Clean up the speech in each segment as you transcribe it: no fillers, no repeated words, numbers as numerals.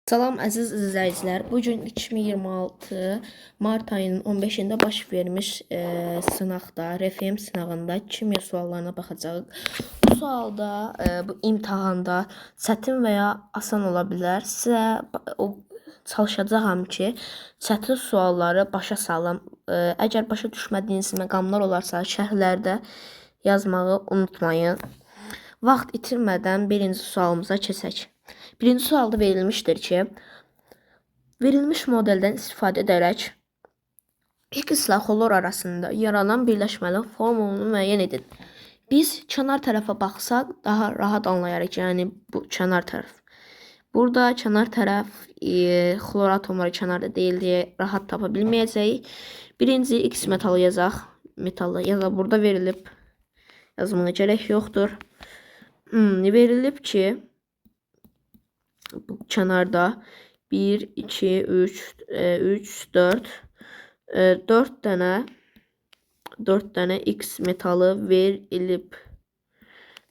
Salam əziz izləyicilər. Bu gün 2026 mart ayının 15-də baş vermiş sınaqda, RFM sınağında kimya suallarına baxacağıq. Bu sualda, bu imtahanda çətin və ya asan ola bilər. Sizə çalışacağam ki, çətin sualları başa salım. Əgər başa düşmədiyiniz məqamlar olarsa, şərhlərdə yazmağı unutmayın. Vaxt itirmədən birinci sualımıza keçək. Birinci sualda verilmişdir ki, verilmiş modeldən istifadə edərək X ilə xlor arasında yaranan birləşmənin formulunu müəyyən edin. Biz kənar tərəfə baxsaq daha rahat anlayarıq. Yəni bu kənar tərəf. Burada kənar tərəf xlor atomları kənarda deyil deyə rahat tapa bilməyəcəyik. Birinci X metalı yazaq. Metalı yazaq. Burada verilib. Yazmağa gərək yoxdur. Verilib ki, bu kənarda 1, 2, 3, 4 4 dənə X metalı verilib.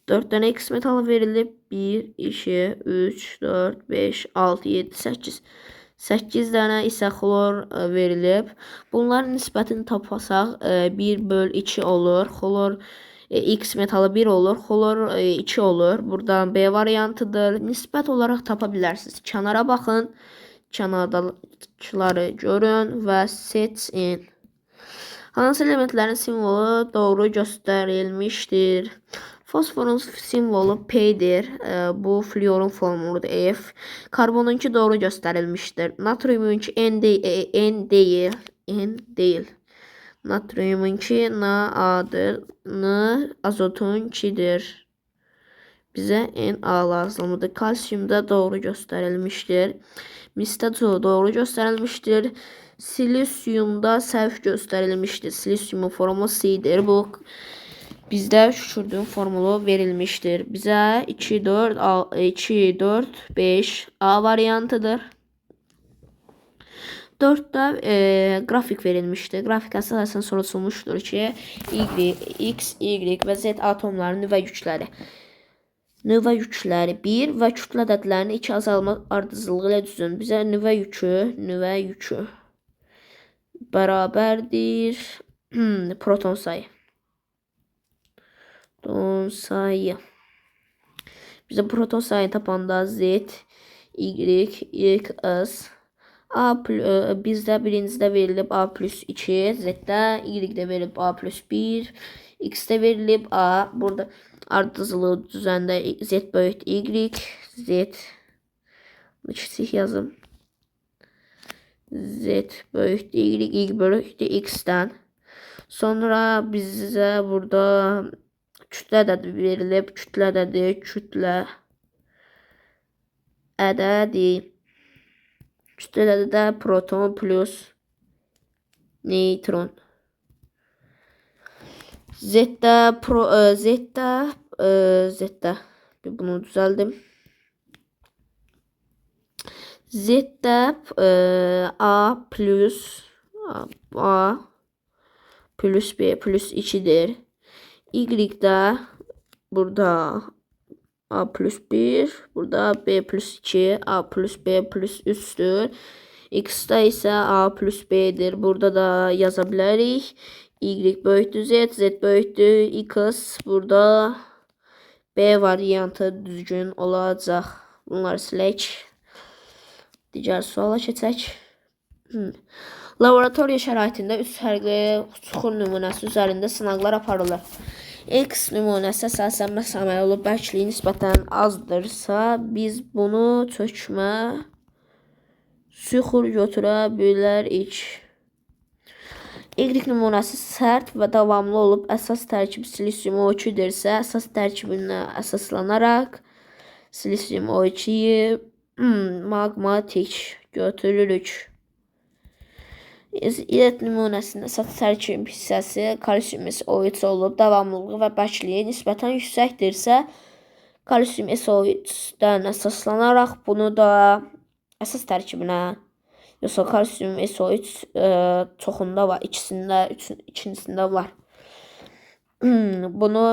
4 dənə X metalı verilib. 1, 2, 3, 4, 5, 6, 7, 8. 8 dənə isə xlor verilib. Bunların nisbətini tapasaq 1/2 olur. Xlor X metalı 1 olur, xlor 2 olur. Buradan B variantıdır. Nisbət olaraq tapa bilərsiniz. Kənara baxın, kənardakiləri görün və seçin. Hansı elementlərin simvolu doğru göstərilmişdir? Fosforun simvolu P'dir. Bu fluorun formuludur F. Karbonunki doğru göstərilmişdir. Natriumunki N deyil. Natriumunki Na-A'dır. N azotunkidir. Bizə Na lazımdır. Kalsiyumda doğru göstərilmişdir. Misdə doğru göstərilmişdir. Silisyumda səhv göstərilmişdir. Silisyumun formu C-dir. Bu bizdə şükürdüyün formulu verilmişdir. Bizə 2, 4, 5 A variantıdır. 4'də qrafik verilmişdir. Qrafik əsasən sorulmuşdur ki, X, Y və Z atomlarının nüvə yükləri. Nüvə yükləri 1 və kütlə ədədlərinin 2 azalma ardıcıllığı ilə düzün. Bizə nüvə yükü bərabərdir proton sayı. Bizə proton sayını tapanda Z, Y, S bizdə birincidə verilib A plus 2, Z'də, Y-də verilib A plus 1, X-də verilib A. Burada ardıcılığı düzəndə Z böyükdür Y, Z kiçik yazım. Z böyükdür Y, Y böyükdür X-dən. Sonra bizə burada kütlə ədədi verilib. Kütlə ədədi kütlədə də proton plus neytron. Z'də bunu düzəldim. Z'də A plus B plus 2'dir. Y'də burada A plus 1, burada B plus 2, A plus B plus 3'dür. X'də isə A plus B'dir. Burada da yaza bilərik. Y böyükdür Z, Z böyükdür X. Burada B variantı düzgün olacaq. Bunları silək. Digər suala keçək. Laboratoriya şəraitində 3 fərqli çuxur nümunəsi üzərində sınaqlar aparılır. X nümunəsi əsasən məsaməli olub, bərkliyi nisbətən azdırsa, biz bunu çökmə süxur götürə bilərik. Y nümunəsi sərt və davamlı olub, əsas tərkib silisyum O2-dirsə, əsas tərkibinə əsaslanaraq silisyum O2-yi maqmatik götürürük. Y nümunəsində əsas tərkib hissəsi kalsium SO3 olub, davamlılığı və bərkliyi nisbətən yüksəkdirsə, kalsium SO3-dən əsaslanaraq bunu da əsas tərkibinə, yoxsa kalsium SO3 çoxunda var, ikincisində var. Bunu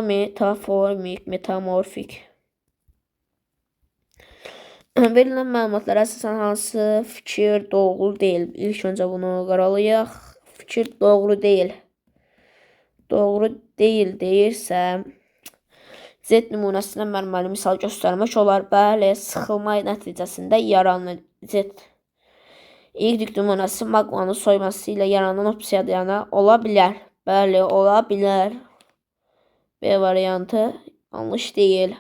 metamorfik Verilən məlumatlara əsasən hansı fikir doğru deyil? İlk öncə bunu qaralayaq. Fikir doğru deyil. Doğru deyil deyirsə, Z nümunəsindən mərməli misal göstərmək olar. Bəli, sıxılma nəticəsində yaranan Z. Y nümunəsi maqmanın soyması ilə yaranan obsidiyana ola bilər. Bəli, ola bilər. B variantı yanlış deyil.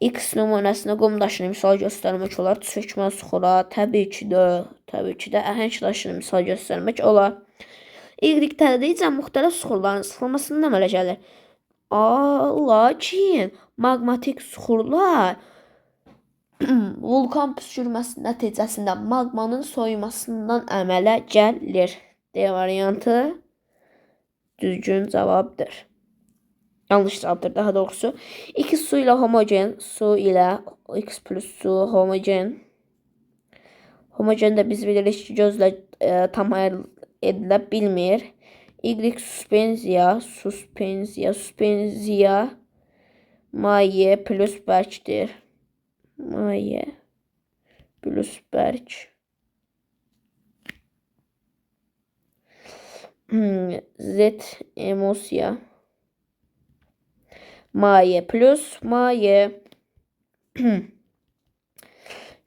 X nümunəsində qum daşını misal göstərmək olar. Çökmə suxura, təbii ki də əhəng daşını misal göstərmək olar. Y tədricən müxtəlif suxurların sıxılmasına əmələ gəlir. Lakin maqmatik suxurlar vulkan püskürməsi nəticəsində maqmanın soyumasından əmələ gəlir. D variantı düzgün cavabdır. Yanlış cavabdır daha doğrusu. X su ilə homogen, su ilə X plus su homogen. Homogen də biz bilirik ki, gözlə tam ayır edilə bilmir. Y suspenziya maye plus bərkdir. Maye plus bərk. Z emosiya maye plus maye.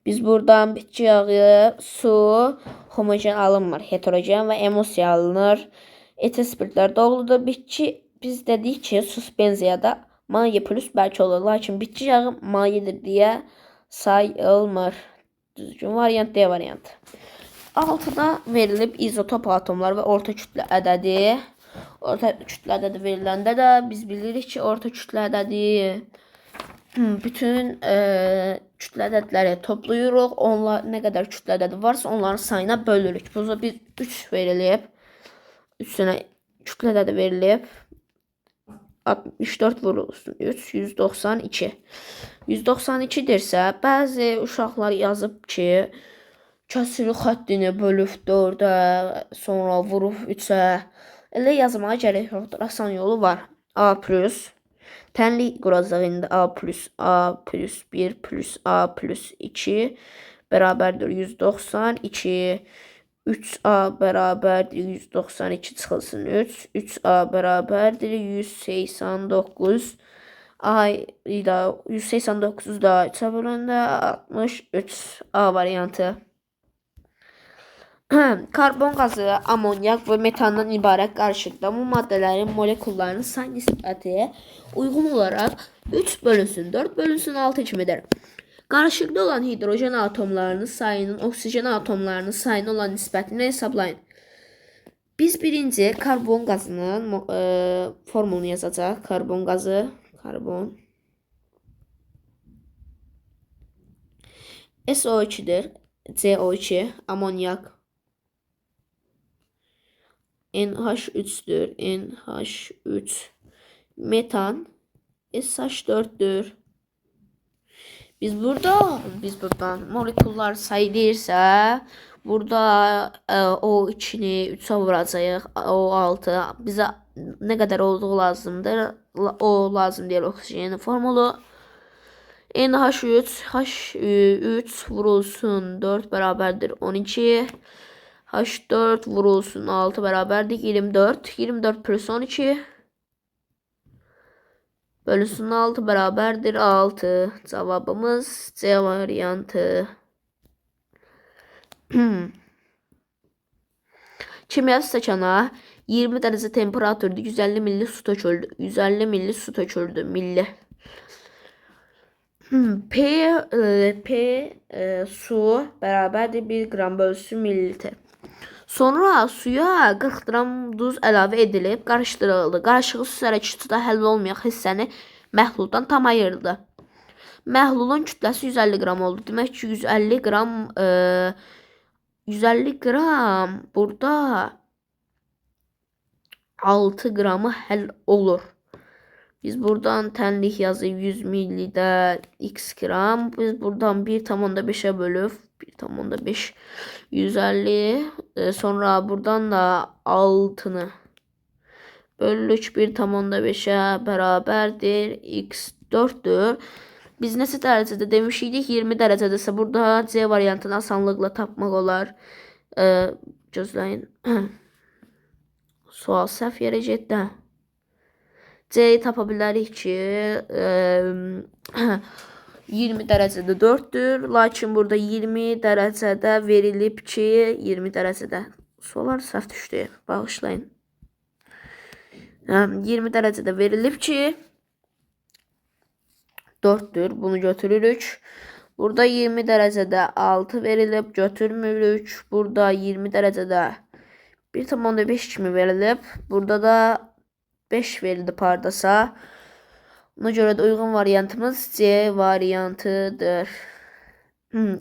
Biz buradan bitki yağı, su, homogen alınmır. Heterogen və emosiya alınır. Etil spirtlər doğrudur. Bitki biz dedik ki, suspenziyada maye plus bərk olur. Lakin bitki yağı mayedir deyə sayılmır. Düzgün variant D variantı. 6-da verilib izotop atomlar və orta kütlə ədədi. Orta kütlə ədədi veriləndə də biz bilirik ki, orta kütlə ədədi bütün kütlə ədədləri toplayırıq. Onlar nə qədər kütlə ədədi varsa onların sayına bölürük. Burada biz 3 verilib. 3 dənə kütlə ədədi verilib. 64 vurulsun 3, 192. 192-dirsə, bəzi uşaqlar yazıb ki, kəsiri xəttini bölüb 4-ə, sonra vurub 3-ə. Elə yazmağa gərək yoxdur. Asan yolu var. A plus. Tənlik quracağında A plus 1 plus A plus 2 bərabərdir 192. 3A bərabərdir 192 çıxılsın 3. 3A bərabərdir 189. A-yı da 189 da 3-ə böləndə 63. A variantı. Karbon qazı, amonyak və metandan ibarət qarışıqda bu maddələrin molekullarının say nisbəti uyğun olaraq 3 bölünsün 4 bölünsün 6 kimidir. Qarışıqda olan hidrojen atomlarının sayının oksigen atomlarının sayına olan nisbətini hesablayın. Biz birinci karbon qazının formulunu yazacaq. Karbon qazı, karbon SO2'dir. CO2, amonyak NH3'dür. NH3. Metan SH4'dür. Biz buradan molekullar sayılırsa burada O2'ni 3'ə vuracağıq. O6 bizə nə qədər olduğu lazımdır. O lazım deyil oksijenin formulu. NH3 H3 vurulsun 4 bərabərdir 12. H4 vurulsun 6 bərabərdir 24. 24 plus 12 bölünsün 6 bərabərdir 6. Cavabımız C variantı. Kimyəvi stəkana 20 dərəcə temperaturda 150 milli su töküldü. 150 milli su töküldü. Milli. Su bərabərdir 1 qram bölünsün millilitre. Sonra suya 40 qram duz əlavə edilib, qarışdırıldı. Qarışığı su hərəkətində həll olmayan hissəni məhluldan tam ayırdı. Məhlulun kütləsi 150 qram oldu. Demək ki, 150 qram burada 6 qramı həll olur. Biz buradan tənlik yazıb 100 millidə x qram. Biz buradan 1,5'ə bölüb 1,5 150. Sonra buradan da 6'nı bölük 1,5'ə bərabərdir x 4'dür. Biz neçə dərəcədə demişdik? 20 dərəcədəsə burada C variantını asanlıqla tapmaq olar. Gözləyin. Sual səhv yerə getdi. C'yi tapa bilərik ki 20 dərəcədə 4'dür. Lakin burada 20 dərəcədə verilib ki 20 dərəcədə suallar səhv düşdü. Bağışlayın. 20 dərəcədə verilib ki 4'dür. Bunu götürürük. Burada 20 dərəcədə 6 verilib, götürmürük. Burada 20 dərəcədə 1,5 kimi verilib. Burada da 5 verildi pardasa. Ona görə də uyğun variantımız C variantıdır.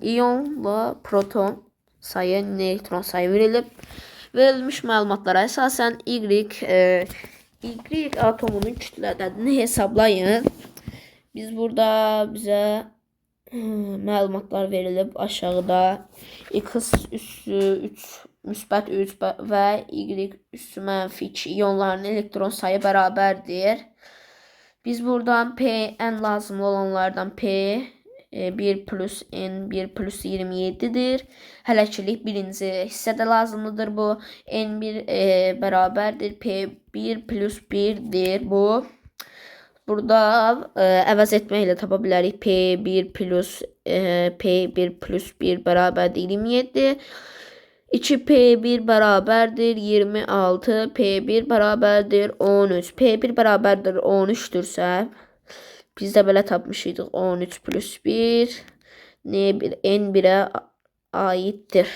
İyonla proton sayı, neytron sayı verilib. Verilmiş məlumatlara əsasən Y atomunun kütlə ədədini hesablayın. Biz burada bizə məlumatlar verilib aşağıda. X üssü 3 müsbət 3 və Y üssü mənfi 2 iyonların elektron sayı bərabərdir. Biz buradan P ən lazımlı olanlardan P 1 plus N 1 plus 27'dir. Hələkilik birinci hissədə lazımlıdır bu. N1 bərabərdir P1 plus 1'dir bu. Burada əvəz etməklə tapa bilərik. P1 plus 1 bərabərdir 27. 2P1 bərabərdir 26. P1 bərabərdir 13. P1 bərabərdir 13'dürsə biz də belə tapmışydıq. 13 plus 1 N1'ə aiddir.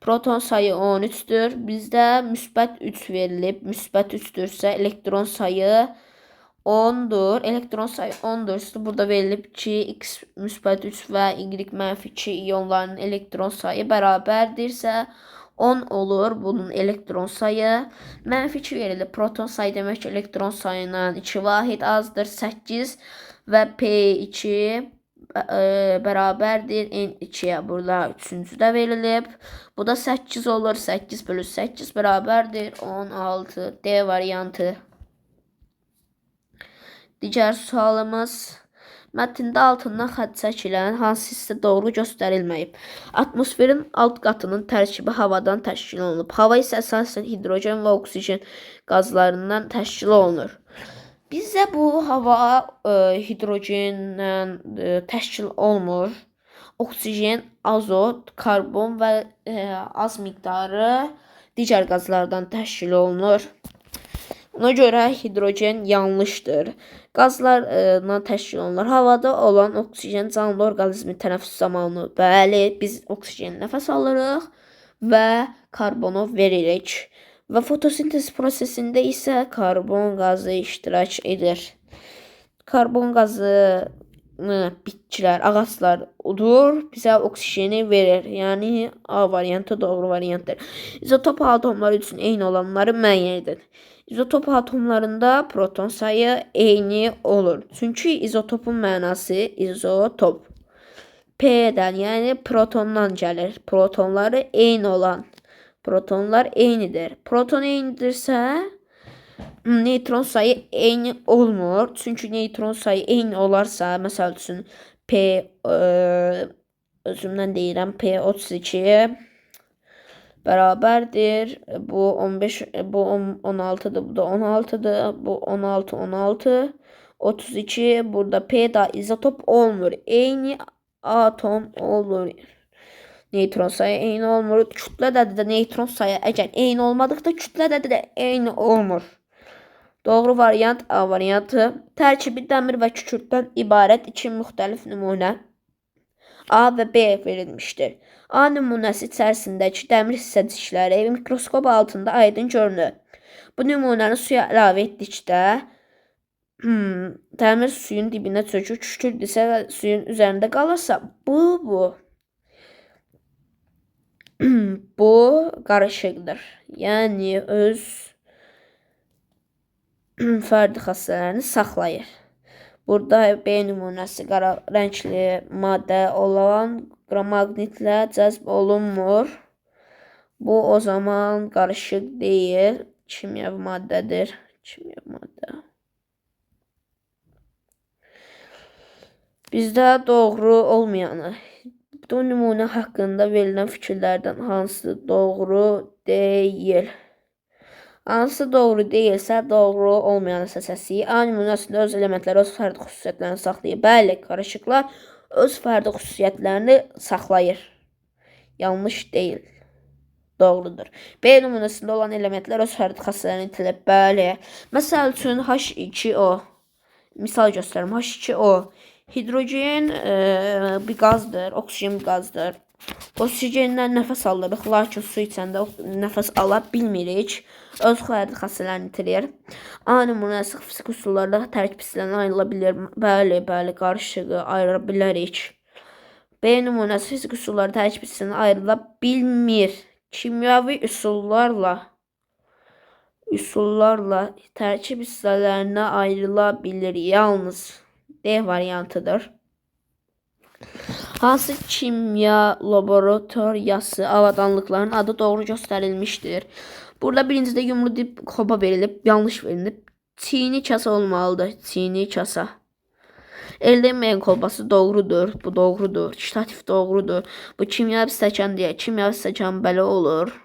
Proton sayı 13'dür. Bizdə müsbət 3 verilib. Müsbət 3'dürsə elektron sayı 10'dur. Elektron sayı 10'dur. Burada verilib ki X müsbət 3 və Y mənfi 2 iyonların elektron sayı bərabərdirsə 10 olur. Bunun elektron sayı mənfi 2 verilib. Proton sayı demək ki elektron sayından 2 vahid azdır. 8 və P2 bərabərdir N2'yə. Burada 3'üncü də verilib. Bu da 8 olur. 8 bölü 8 bərabərdir 16. D variantı. Digər sualımız. Mətndə altından xətt çəkilən hansı hissə doğru göstərilməyib? Atmosferin alt qatının tərkibi havadan təşkil olunub. Hava isə əsasən hidrogen və oksigen qazlarından təşkil olunur. Bizdə bu hava hidrogendən təşkil olmur. Oksigen, azot, karbon və az miqdarı digər qazlardan təşkil olunur. Ona görə hidrogen yanlışdır. Qazlarla təşkil olunur. Havada olan oksigen canlı orqanizmin tənəffüs zamanı. Bəli, biz oksigen nəfəs alırıq və karbonu veririk. Və fotosintez prosesində isə karbon qazı iştirak edir. Karbon qazı bitkilər, ağaclar udur, bizə oksijeni verir. Yəni A variantı doğru variantdır. İzotop atomları üçün eyni olanları müəyyən edin. İzotop atomlarında proton sayı eyni olur. Çünki izotopun mənası izotop. P'dən, yəni protondan gəlir. Protonları eyni olan. Protonlar eynidir. Proton eynidirsə neytron sayı eyni olmur. Çünki neytron sayı eyni olarsa, məsəl üçün özümdən deyirəm P32 bərabərdir. Bu 15, bu 16'dır, bu da 16'dır. Bu 16, 16, 32. Burada P da izotop olmur. Eyni atom olur. Neytron sayı eyni olmur. Kütlə ədədi də neytron sayı əgər eyni olmadıqda kütlə ədədi də eyni olmur. Doğru variant A variantı. Tərkibi dəmir və kükürddən ibarət iki müxtəlif nümunə A və B verilmişdir. A nümunəsi içərisindəki dəmir hissəcikləri mikroskop altında aydın görünür. Bu nümunəni suya əlavə etdikdə dəmir suyun dibinə çökür, kükürd isə suyun üzərində qalırsa bu qarışıqdır. Yəni öz fərdi xassələrini saxlayır. Burada B nümunəsi qara rəngli maddə olan maqnitlə cəzb olunmur. Bu o zaman qarışıq deyil, kimyəvi maddədir. Kimyəvi maddə. Bizdə doğru olmayanı. Bu nümunə haqqında verilən fikirlərdən hansı doğru deyil? Hansı doğru deyilsə, doğru olmayanı seçəsinik. A nümunəsində öz elementləri, öz fərdi xüsusiyyətlərini saxlayır. Bəli, qarışıqlar öz fərdi xüsusiyyətlərini saxlayır. Yanlış deyil. Doğrudur. B nümunəsində olan elementlər öz fərdi xassələrini itirir. Bəli. Məsəl üçün H2O. Misal göstərim. H2O. Hidrogen bir qazdır, oksigen bir qazdır. Oksigendən nəfəs alırıq, lakin su içəndə nəfəs ala bilmirik. Öz fərdi xassələrini itirir. A nümunəsi fizik üsullarla tərkib hissələrinə ayrıla bilir. Bəli, qarışığı ayıra bilərik. B nümunəsi fizik üsulları tərkib hissələrinə ayrıla bilmir. Kimyavi üsullarla tərkib hissələrinə ayrıla bilir. Yalnız D variantıdır. Hansı kimya laboratoriyası avadanlıqların adı doğru göstərilmişdir? Burada birincidə yumru dip koba verilib, yanlış verilib. Çini kasa olmalıdır. Çini kasa. Eldenmeyen kolbası doğrudur. Bu doğrudur. Ştatif doğrudur. Bu kimyavi stəkan deyə. Kimyavi stəkan belə olur.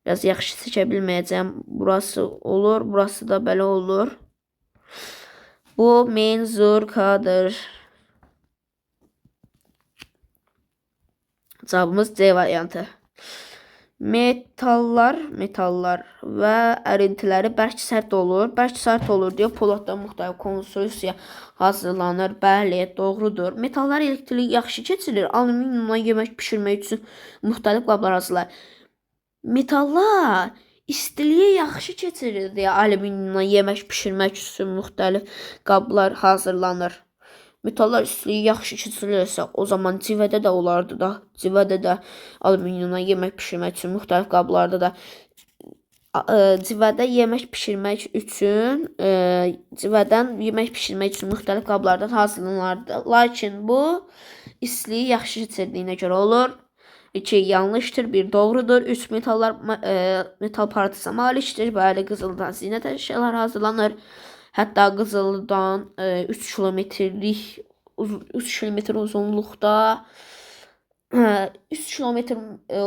Biraz yaxşı seçə bilməyəcəm. Burası olur. Burası da belə olur. Bu menzurkadır. Cavabımız C variantı. Metallar və ərintiləri bərk sərt olur. Bərk sərt olur deyə poladdan müxtəlif konstruksiya hazırlanır. Bəli, doğrudur. Metallar elektriyi yaxşı keçirir. Alüminiumdan yemək pişirmək üçün müxtəlif qablar hazırlar. Metallar istiliyi yaxşı keçirir deyə alüminiumdan yemək pişirmək üçün müxtəlif qablar hazırlanır. Metallar istiliyi yaxşı keçirilirsə, o zaman civədə də olardı da. Civədə də alüminiumdan yemək pişirmək üçün müxtəlif qablarda da civədən yemək pişirmək üçün müxtəlif qablardan hazırlanardı. Lakin bu istiliyi yaxşı keçirdiyinə görə olur. 2 yanlışdır, 1 doğrudur. 3 metal parçasına malikdir. Bəli, qızıldan zinət əşyalar hazırlanır. Hətta qızıldan 3 kilometr uzunluqda 3 kilometr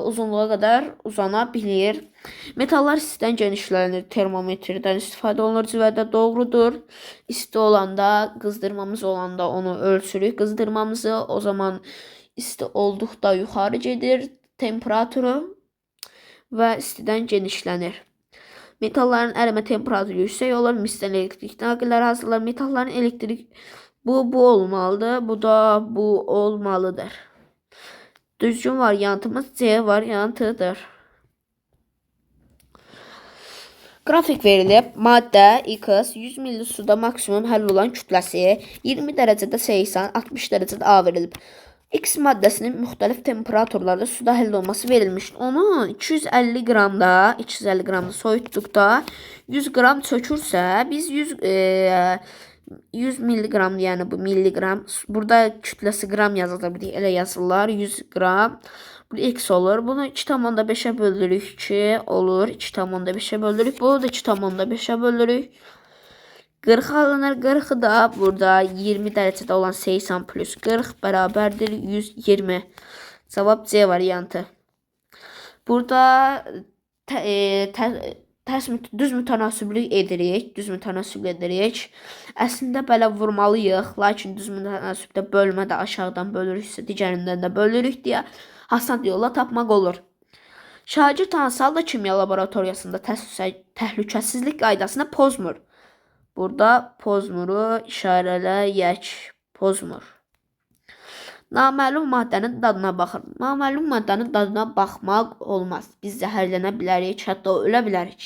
uzunluğa qədər uzana bilir. Metallar istidən genişlənir. Termometrdən istifadə olunur. Civədə doğrudur. İsti olanda, qızdırmamız olanda onu ölçürük. Qızdırmamızı o zaman isti olduqda yuxarı gedir temperaturu və istidən genişlənir. Metalların ərime temperaturu yüksək olur. Misdən elektrik naqilləri hazırlar. Metalların elektrik bu olmalıdır. Bu da bu olmalıdır. Düzgün variantımız C variantıdır. Qrafik verilib. Maddə X 100 ml suda maksimum həll olan kütləsi 20 dərəcədə 80, 60 dərəcədə A verilib. X maddəsinin müxtəlif temperaturlarda suda həll olması verilmişdir. Onu 250 qramda soyutduqda 100 qram çökürsə, biz 100 milliqram, yəni bu milliqram, burada kütləsi qram yazılır, elə yazırlar, 100 qram. Bu X olur. Bunu 2,5'e bölürük ki, olur. 2,5'e bölürük. Bunu da 2,5'e bölürük. 40 alınır. 40'ı da burada 20 dərəcədə olan 80 plus 40 bərabərdir 120. Cavab C variantı. Burada düz mütənasiblik edirik. Əslində belə vurmalıyıq. Lakin düz mütənasibdə bölmədə aşağıdan bölürüksə, digərindən də bölürük deyə asan yolla tapmaq olur. Şagird hansı halda kimya laboratoriyasında təhlükəsizlik qaydasını pozmur? Burada pozmuru işarələyək. Pozmur. Naməlum maddənin dadına baxır. Naməlum maddənin dadına baxmaq olmaz. Biz zəhərlənə bilərik, hətta ölə bilərik.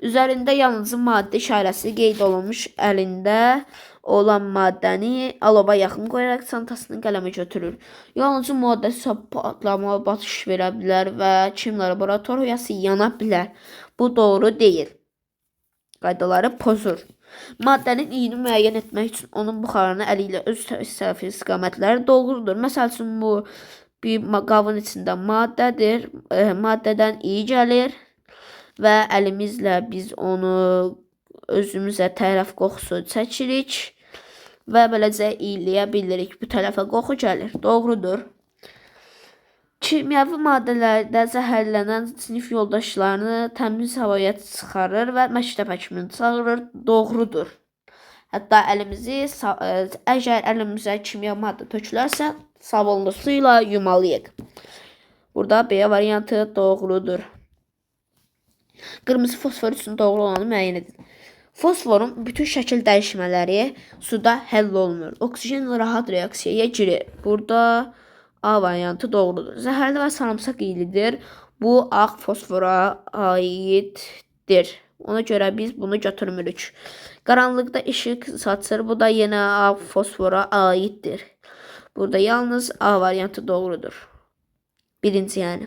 Üzərində yalnız maddə işarəsi qeyd olunmuş əlində olan maddəni alova yaxın qoyaraq çantasını qələmə götürür. Yalnız maddəsi patlama, batış verə bilər və kimya laboratoriyası yana bilər. Bu doğru deyil. Qaydaları pozur. Maddənin iyini müəyyən etmək üçün onun buxarını əli ilə öz tərəfi istiqamətləri doğrudur. Məsəl üçün bu bir qabın içində maddədir. Maddədən iyi gəlir və əlimizlə biz onu özümüzə tərəf qoxusu çəkirik və beləcə iyləyə bilirik. Bu tərəfə qoxu gəlir. Doğrudur. Kimyəvi maddələrdə zəhərlənən sinif yoldaşlarını təmiz havaya çıxarır və məktəb həkimini çağırır. Doğrudur. Hətta əgər əlimizə kimya maddə tökülərsə, sabunlu su ilə yumalıyıq. Burada B variantı doğrudur. Qırmızı fosfor üçün doğru olanı müəyyən edin. Fosforun bütün şəkil dəyişmələri suda həll olunur. Oksigen rahat reaksiyaya girir. Burada A variantı doğrudur. Zəhərli və sarımsaq iylidir. Bu ağ fosfora aiddir. Ona görə biz bunu götürmürük. Qaranlıqda işıq saçır. Bu da yenə ağ fosfora aiddir. Burada yalnız A variantı doğrudur. Birinci yəni.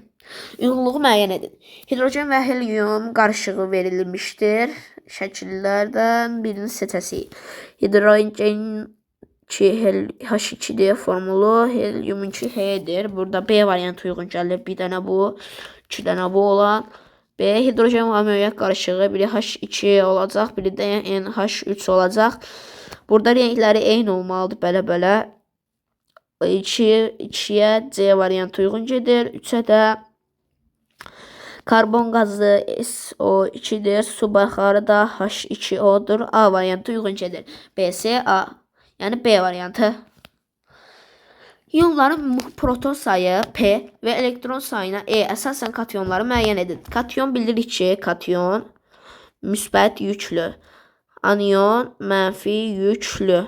Uyğunluğu müəyyən edin. Hidrogen və helyum qarışığı verilmişdir. Şəkillərdən birini seçəsik. Hidrogen H2D formulu, helyum 2H-dir. Burada B variantı uyğun gəlir. Bir dənə bu, 2 dənə bu olan. B. Hidrogen və amoniak qarışığı. Biri H2 olacaq, biri də NH3 olacaq. Burada renkləri eyni olmalıdır, belə-belə. 2-yə C variantı uyğun gedir. 3-ə də karbon qazı SO2-dir. Su baxarı da H2O-dur. A variantı uyğun gedir. B, C, A. Yəni B variantı. İyonların proton sayı P və elektron sayına E əsasən katyonları müəyyən edin. Katyon bilirik ki, katyon müsbət yüklü. Anion mənfi yüklü.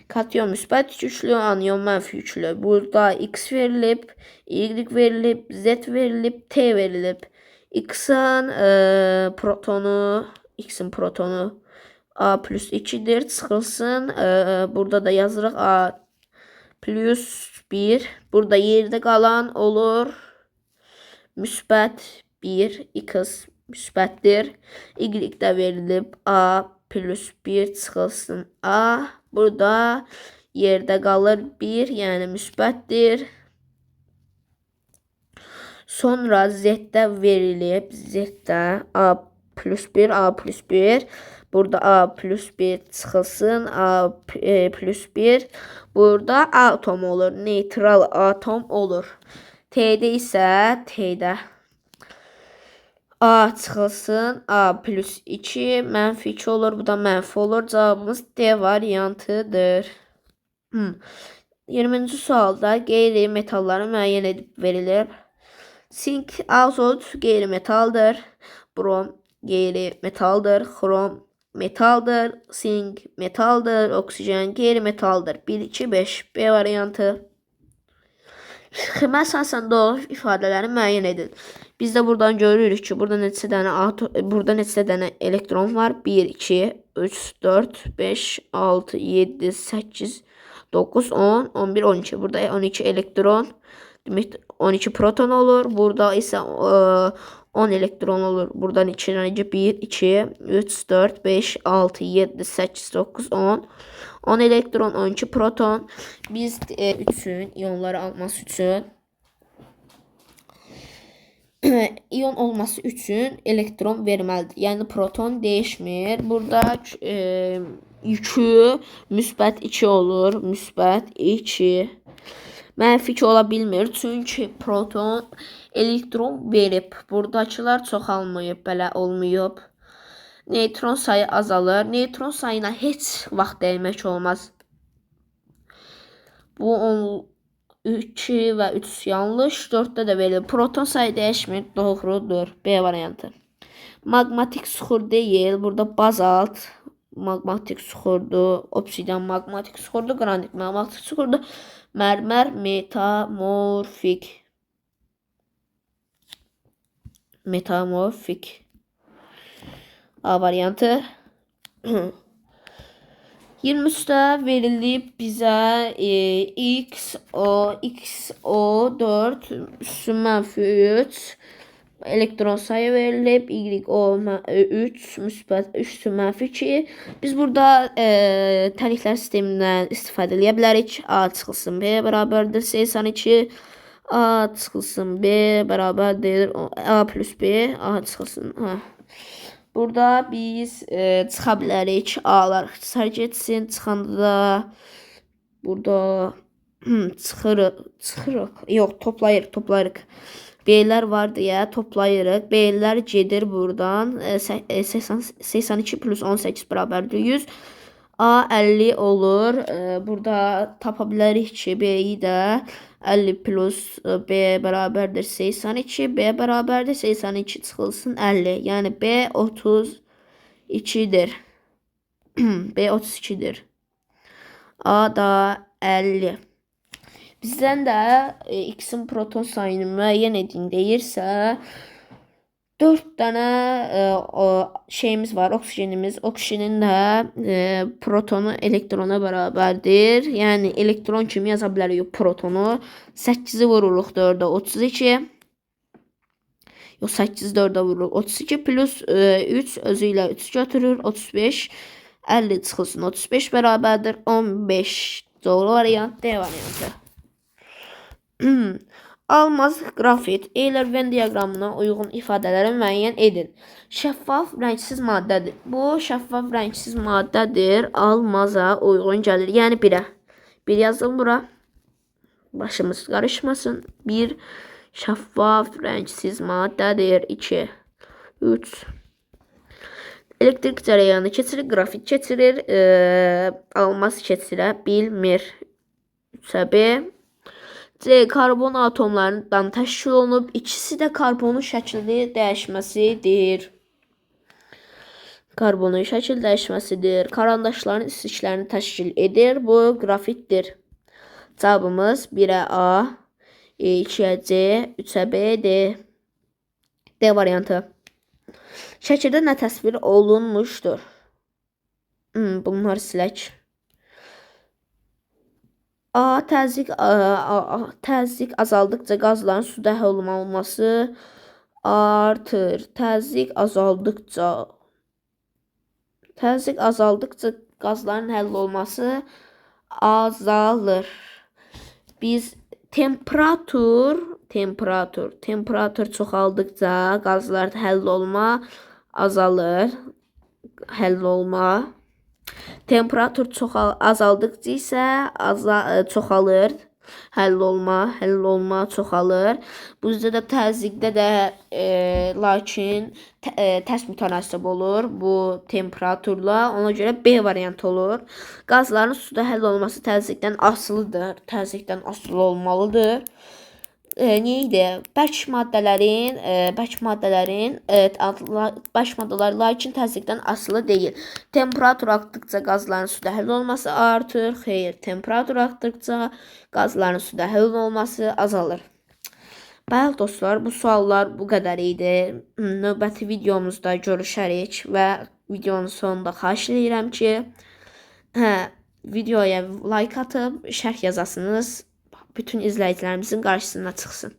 Katyon müsbət yüklü, anion mənfi yüklü. Burada X verilib, Y verilib, Z verilib, T verilib. X'in protonu A plus 2'dir. Çıxılsın. Burada da yazırıq A plus 1. Burada yerdə qalan olur. Müsbət 1. X müsbətdir. Y də verilib. A plus 1 çıxılsın A. Burada yerdə qalır 1. Yəni müsbətdir. Sonra Z-də verilib. Z-də A plus 1. A plus 1. Burada A plus 1 çıxılsın. A plus 1. Burada atom olur. Neytral atom olur. T'də isə T'də A çıxılsın. A plus 2 mənfi 2 olur. Bu da mənfi olur. Cavabımız D variantıdır. 20-ci sualda qeyri-metalları müəyyən edib verilir. Sink, azot qeyri-metaldır. Brom qeyri-metaldır. Xrom metaldır. Sink metaldır. Oksijen qeyri-metaldır. 1, 2, 5. B variantı. Ximə əsasən doğru ifadələri müəyyən edin. Biz də buradan görürük ki, burada neçə dənə elektron var? 1, 2, 3, 4, 5, 6, 7, 8, 9, 10, 11, 12. Burada 12 elektron, 12 proton olur. Burada isə 10 elektron olur. Buradan 2 dənə 1, 2, 3, 4, 5, 6, 7, 8, 9, 10. 10 elektron, 12 proton. Biz üçün, iyonları alması üçün iyon olması üçün elektron verməlidir. Yəni proton dəyişmir. Burada yükü müsbət 2 olur. Müsbət 2. Mənfi 2 ola bilmir. Çünki proton elektron verib. Buradakılar çoxalmayıb, belə olmayıb. Neytron sayı azalır. Neytron sayına heç vaxt dəymək olmaz. Bu 2 və 3 yanlış. 4-də də verilir. Proton sayı dəyişmir. Doğrudur. B variantı. Magmatik suxur deyil. Burada bazalt magmatik suxurdur. Obsidian magmatik suxurdur. Qranit magmatik suxurdur. Mərmər metamorfik. A variantı. 23'də verilib bizə XO4 üstün mənfi 3 elektron sayı verilib. YO3 müsbət üstün mənfi 2. Biz burada təriflər sistemindən istifadə edə bilərik. A çıxılsın B bərabərdir 82. A çıxılsın B bərabərdir A plus B. A çıxılsın. Burada biz çıxa bilərik. A-lar ixtisar getsin. Çıxanda da burada çıxırıq. Yox, toplayırıq. B-lər var deyə toplayırıq. B-lər gedir buradan. 82 plus 18 bərabərdir 100. A 50 olur. Burada tapa bilərik ki, B-yi də 50 plus B bərabərdir 82. B bərabərdir 82 çıxılsın 50. Yəni B 32-dir. B 32-dir. A da 50. Bizdən də X-in proton sayını müəyyən edin deyirsə, 4 dənə şeyimiz var, oksigenimiz. Oksigenin də protonu elektrona bərabərdir. Yəni elektron kimi yaza bilərik protonu. 8-i vururuq 4-ə 32. Yox, 8-i 4-ə vururuq 32 plus 3 özü ilə 3 götürür 35. 50 çıxılsın 35 bərabərdir 15. Doğru variant D variantı. Almaz qrafit Euler Venn diaqramına uyğun ifadələri müəyyən edin. Şəffaf rəngsiz maddədir. Bu şəffaf rəngsiz maddədir. Almaza uyğun gəlir. Yəni 1-ə. 1 yazılır bura. Başımız qarışmasın. 1 şəffaf rəngsiz maddədir. 2 3 elektrik cərəyanı keçirir, qrafit keçirir, almaz keçirə bilmir. 3-ə B. C. Karbon atomlarından təşkil olunub. İkisi də karbonun şəkli dəyişməsidir. Karbonun şəkil dəyişməsidir. Karandaşların istiklərini təşkil edir. Bu qrafitdir. Cavabımız 1-ə A, 2-ə C, 3-ə B, D. D variantı. Şəkildə nə təsvir olunmuşdur? Bunları silək. A. Təzyiq azaldıqca qazların suda həll olması artır. Təzyiq azaldıqca qazların həll olması azalır. Biz temperatur çoxaldıqca qazlar həll olma azalır. Temperatur azaldıqca isə çoxalır. Həll olma çoxalır. Bizdə də təzyiqdə də lakin tərs mütənasib olur bu temperaturla. Ona görə B variantı olur. Qazların suda həll olması təzyiqdən asılıdır. Təzyiqdən asılı olmalıdır. Niyə idi? Bərk maddələr lakin təzyiqdən asılı deyil. Temperatur artdıqca qazların suda həll olması artır. Xeyr, temperatur artdıqca qazların suda həll olması azalır. Bəli dostlar, bu suallar bu qədər idi. Növbəti videomuzda görüşərik və videonun sonunda xahiş edirəm ki, videoya like atıb şərh yazasınız. Bütün izləyicilərimizin qarşısına çıxsın.